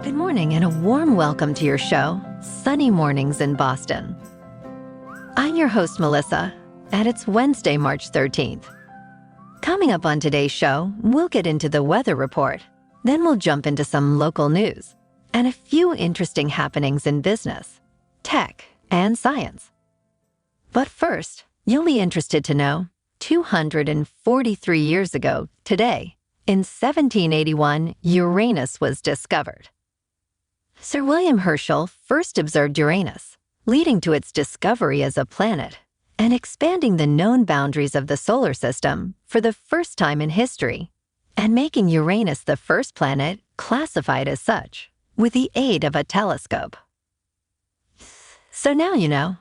Good morning and a warm welcome to your show, Sunny Mornings in Boston. I'm your host, Melissa, and it's Wednesday, March 13th. Coming up on today's show, we'll get into the weather report. Then we'll jump into some local news and a few interesting happenings in business, tech, and science. But first, you'll be interested to know 243 years ago today, in 1781, Uranus was discovered. Sir William Herschel first observed Uranus, leading to its discovery as a planet and expanding the known boundaries of the solar system for the first time in history, and making Uranus the first planet classified as such with the aid of a telescope. So now you know.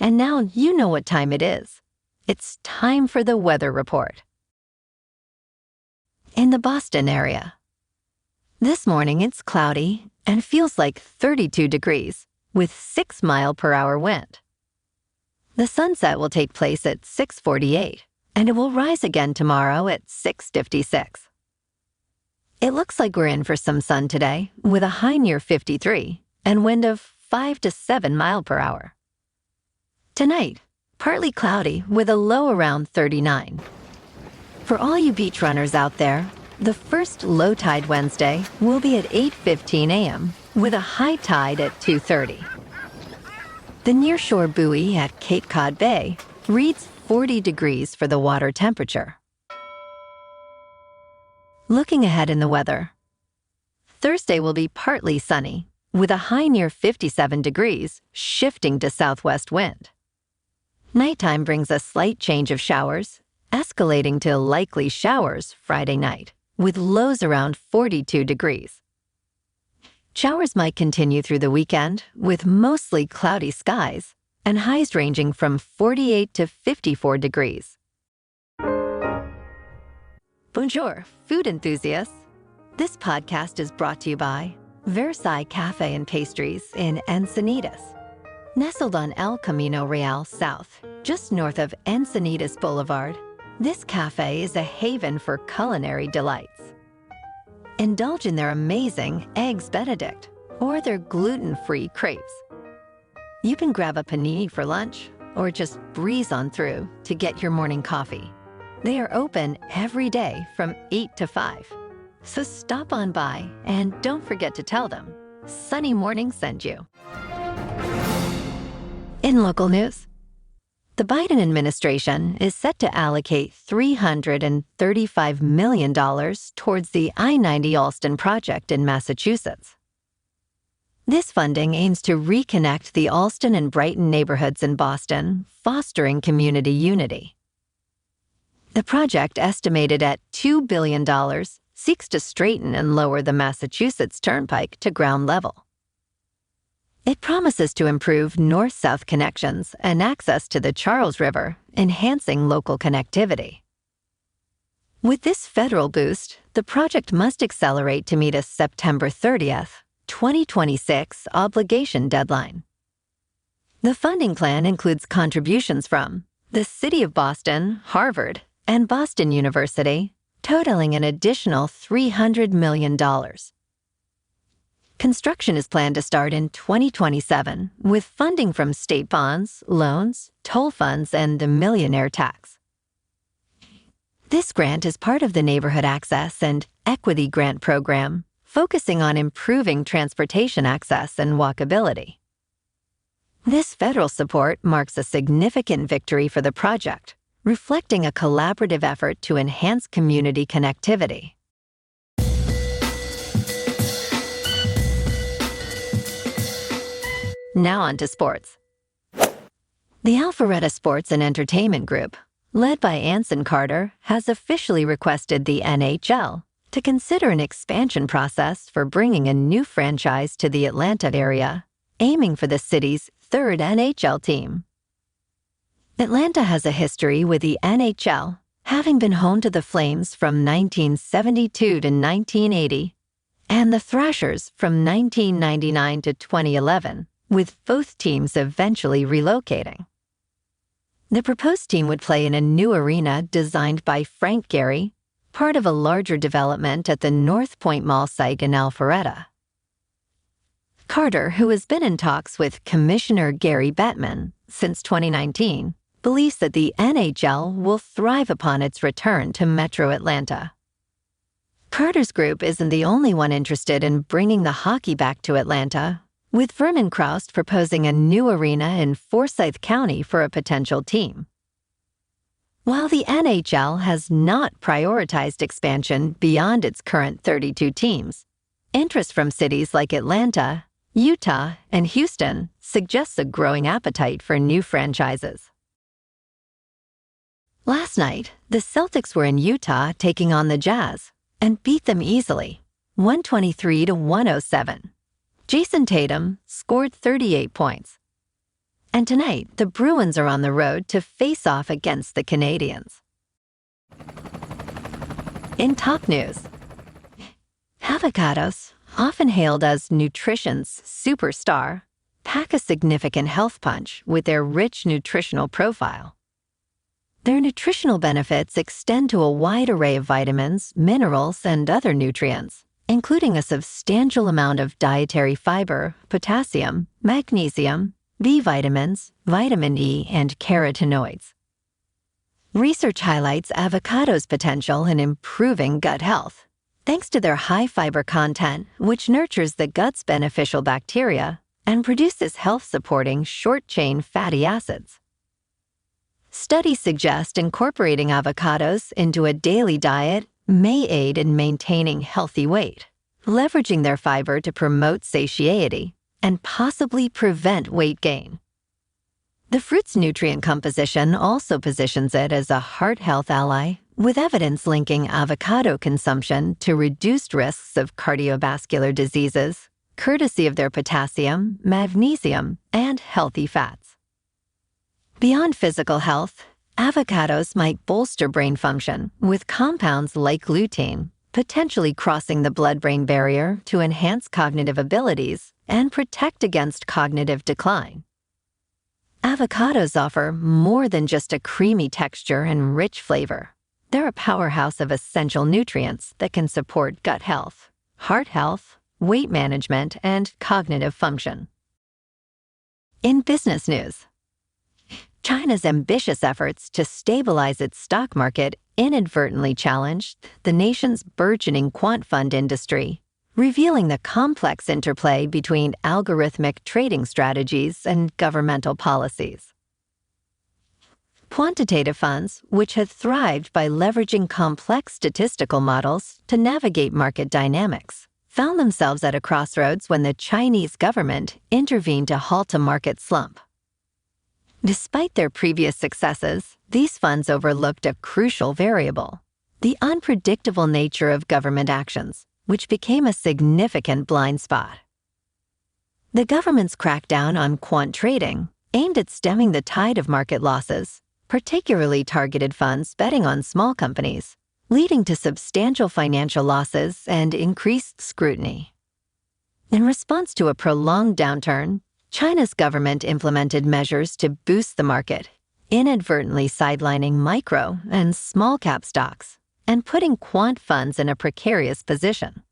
And now you know what time it is. It's time for the weather report. In the Boston area. This morning it's cloudy and feels like 32 degrees with 6-mile-per-hour wind. The sunset will take place at 6:48 and it will rise again tomorrow at 6:56. It looks like we're in for some sun today with a high near 53 and wind of 5 to 7 miles per hour. Tonight, partly cloudy with a low around 39. For all you beach runners out there, the first low tide Wednesday will be at 8:15 a.m. with a high tide at 2:30. The nearshore buoy at Cape Cod Bay reads 40 degrees for the water temperature. Looking ahead in the weather. Thursday will be partly sunny, with a high near 57 degrees, shifting to southwest wind. Nighttime brings a slight change of showers, escalating to likely showers Friday night, with lows around 42 degrees. Showers might continue through the weekend, with mostly cloudy skies, and highs ranging from 48 to 54 degrees. Bonjour, food enthusiasts. This podcast is brought to you by Versailles Cafe and Pastries in Encinitas. Nestled on El Camino Real South, just north of Encinitas Boulevard, this cafe is a haven for culinary delights. Indulge in their amazing Eggs Benedict or their gluten-free crepes. You can grab a panini for lunch or just breeze on through to get your morning coffee. They are open every day from 8 to 5. So stop on by and don't forget to tell them Sunny Morning sent you. In local news, the Biden administration is set to allocate $335 million towards the I-90 Alston project in Massachusetts. This funding aims to reconnect the Alston and Brighton neighborhoods in Boston, fostering community unity. The project, estimated at $2 billion, seeks to straighten and lower the Massachusetts Turnpike to ground level. It promises to improve north-south connections and access to the Charles River, enhancing local connectivity. With this federal boost, the project must accelerate to meet a September 30th, 2026 obligation deadline. The funding plan includes contributions from the City of Boston, Harvard, and Boston University, totaling an additional $300 million. Construction is planned to start in 2027, with funding from state bonds, loans, toll funds, and the millionaire tax. This grant is part of the Neighborhood Access and Equity Grant Program, focusing on improving transportation access and walkability. This federal support marks a significant victory for the project, reflecting a collaborative effort to enhance community connectivity. Now on to sports. The Alpharetta Sports and Entertainment Group, led by Anson Carter, has officially requested the NHL to consider an expansion process for bringing a new franchise to the Atlanta area, aiming for the city's third NHL team. Atlanta has a history with the NHL, having been home to the Flames from 1972 to 1980, and the Thrashers from 1999 to 2011, with both teams eventually relocating. The proposed team would play in a new arena designed by Frank Gehry, part of a larger development at the North Point Mall site in Alpharetta. Carter, who has been in talks with Commissioner Gary Bettman since 2019, believes that the NHL will thrive upon its return to Metro Atlanta. Carter's group isn't the only one interested in bringing the hockey back to Atlanta, with Vernon Krause proposing a new arena in Forsyth County for a potential team. While the NHL has not prioritized expansion beyond its current 32 teams, interest from cities like Atlanta, Utah, and Houston suggests a growing appetite for new franchises. Last night, the Celtics were in Utah taking on the Jazz and beat them easily, 123-107. Jason Tatum scored 38 points. And tonight, the Bruins are on the road to face off against the Canadiens. In top news, avocados, often hailed as nutrition's superstar, pack a significant health punch with their rich nutritional profile. Their nutritional benefits extend to a wide array of vitamins, minerals, and other nutrients, including a substantial amount of dietary fiber, potassium, magnesium, B vitamins, vitamin E, and carotenoids. Research highlights avocados' potential in improving gut health, thanks to their high fiber content, which nurtures the gut's beneficial bacteria and produces health-supporting short-chain fatty acids. Studies suggest incorporating avocados into a daily diet may aid in maintaining healthy weight, leveraging their fiber to promote satiety and possibly prevent weight gain. The fruit's nutrient composition also positions it as a heart health ally, with evidence linking avocado consumption to reduced risks of cardiovascular diseases, courtesy of their potassium, magnesium, and healthy fats. Beyond physical health, avocados might bolster brain function with compounds like lutein, potentially crossing the blood-brain barrier to enhance cognitive abilities and protect against cognitive decline. Avocados offer more than just a creamy texture and rich flavor. They're a powerhouse of essential nutrients that can support gut health, heart health, weight management, and cognitive function. In business news, China's ambitious efforts to stabilize its stock market inadvertently challenged the nation's burgeoning quant fund industry, revealing the complex interplay between algorithmic trading strategies and governmental policies. Quantitative funds, which had thrived by leveraging complex statistical models to navigate market dynamics, found themselves at a crossroads when the Chinese government intervened to halt a market slump. Despite their previous successes, these funds overlooked a crucial variable: the unpredictable nature of government actions, which became a significant blind spot. The government's crackdown on quant trading, aimed at stemming the tide of market losses, particularly targeted funds betting on small companies, leading to substantial financial losses and increased scrutiny. In response to a prolonged downturn, China's government implemented measures to boost the market, inadvertently sidelining micro and small-cap stocks and putting quant funds in a precarious position.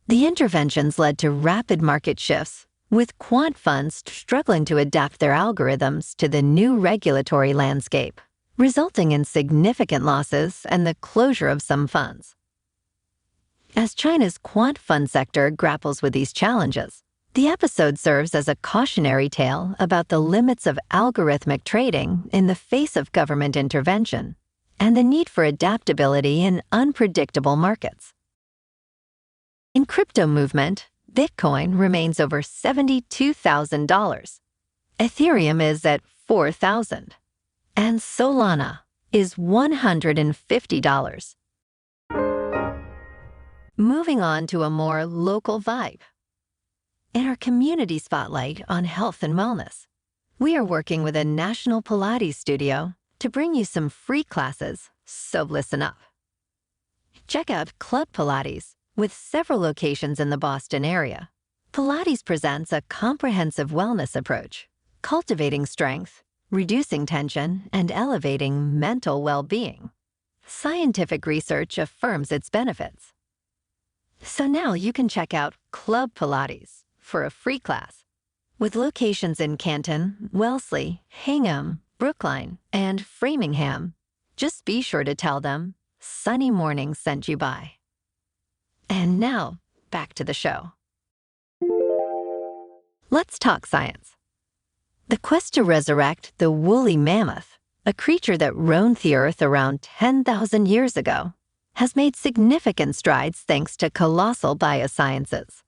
The interventions led to rapid market shifts, with quant funds struggling to adapt their algorithms to the new regulatory landscape, resulting in significant losses and the closure of some funds. As China's quant fund sector grapples with these challenges, the episode serves as a cautionary tale about the limits of algorithmic trading in the face of government intervention and the need for adaptability in unpredictable markets. In crypto movement, Bitcoin remains over $72,000. Ethereum is at $4,000. And Solana is $150. Moving on to a more local vibe. In our community spotlight on health and wellness, we are working with a national Pilates studio to bring you some free classes, so listen up. Check out Club Pilates, with several locations in the Boston area. Pilates presents a comprehensive wellness approach, cultivating strength, reducing tension, and elevating mental well-being. Scientific research affirms its benefits. So now you can check out Club Pilates, for a free class. With locations in Canton, Wellesley, Hingham, Brookline, and Framingham, just be sure to tell them Sunny Mornings sent you by. And now, back to the show. Let's talk science. The quest to resurrect the woolly mammoth, a creature that roamed the Earth around 10,000 years ago, has made significant strides thanks to colossal biosciences.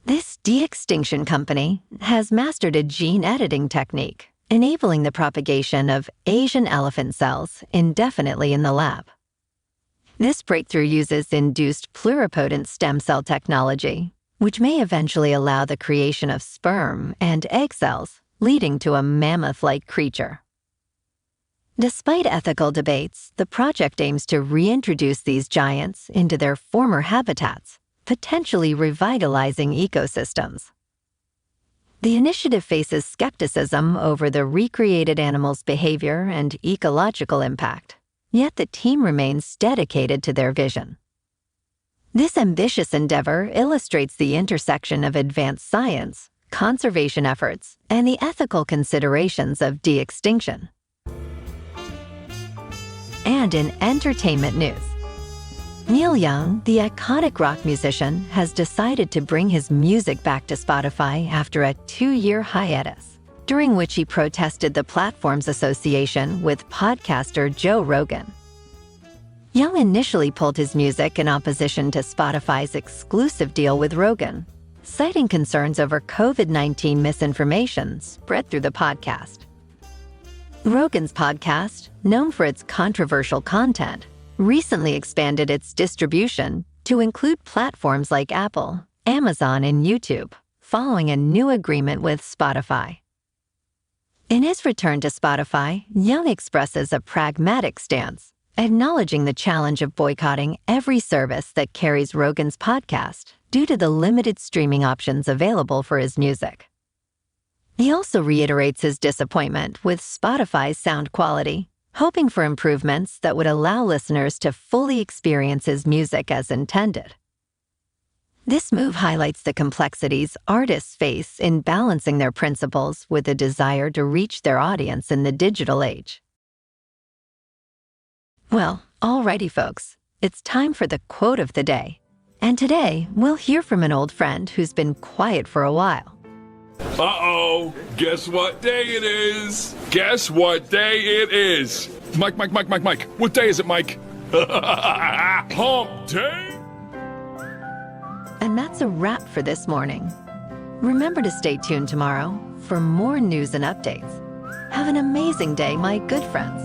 This de-extinction company has mastered a gene editing technique, enabling the propagation of Asian elephant cells indefinitely in the lab. This breakthrough uses induced pluripotent stem cell technology, which may eventually allow the creation of sperm and egg cells, leading to a mammoth-like creature. Despite ethical debates, the project aims to reintroduce these giants into their former habitats, potentially revitalizing ecosystems. The initiative faces skepticism over the recreated animal's behavior and ecological impact, yet the team remains dedicated to their vision. This ambitious endeavor illustrates the intersection of advanced science, conservation efforts, and the ethical considerations of de-extinction. And in entertainment news, Neil Young, the iconic rock musician, has decided to bring his music back to Spotify after a 2-year hiatus, during which he protested the platform's association with podcaster Joe Rogan. Young initially pulled his music in opposition to Spotify's exclusive deal with Rogan, citing concerns over COVID-19 misinformation spread through the podcast. Rogan's podcast, known for its controversial content, recently expanded its distribution to include platforms like Apple, Amazon, and YouTube, following a new agreement with Spotify. In his return to Spotify, Young expresses a pragmatic stance, acknowledging the challenge of boycotting every service that carries Rogan's podcast due to the limited streaming options available for his music. He also reiterates his disappointment with Spotify's sound quality, hoping for improvements that would allow listeners to fully experience his music as intended. This move highlights the complexities artists face in balancing their principles with a desire to reach their audience in the digital age. Well, alrighty folks, it's time for the quote of the day. And today, we'll hear from an old friend who's been quiet for a while. Uh-oh, guess what day it is? Guess what day it is? Mike, what day is it, Mike? Hump day? And that's a wrap for this morning. Remember to stay tuned tomorrow for more news and updates. Have an amazing day, my good friends.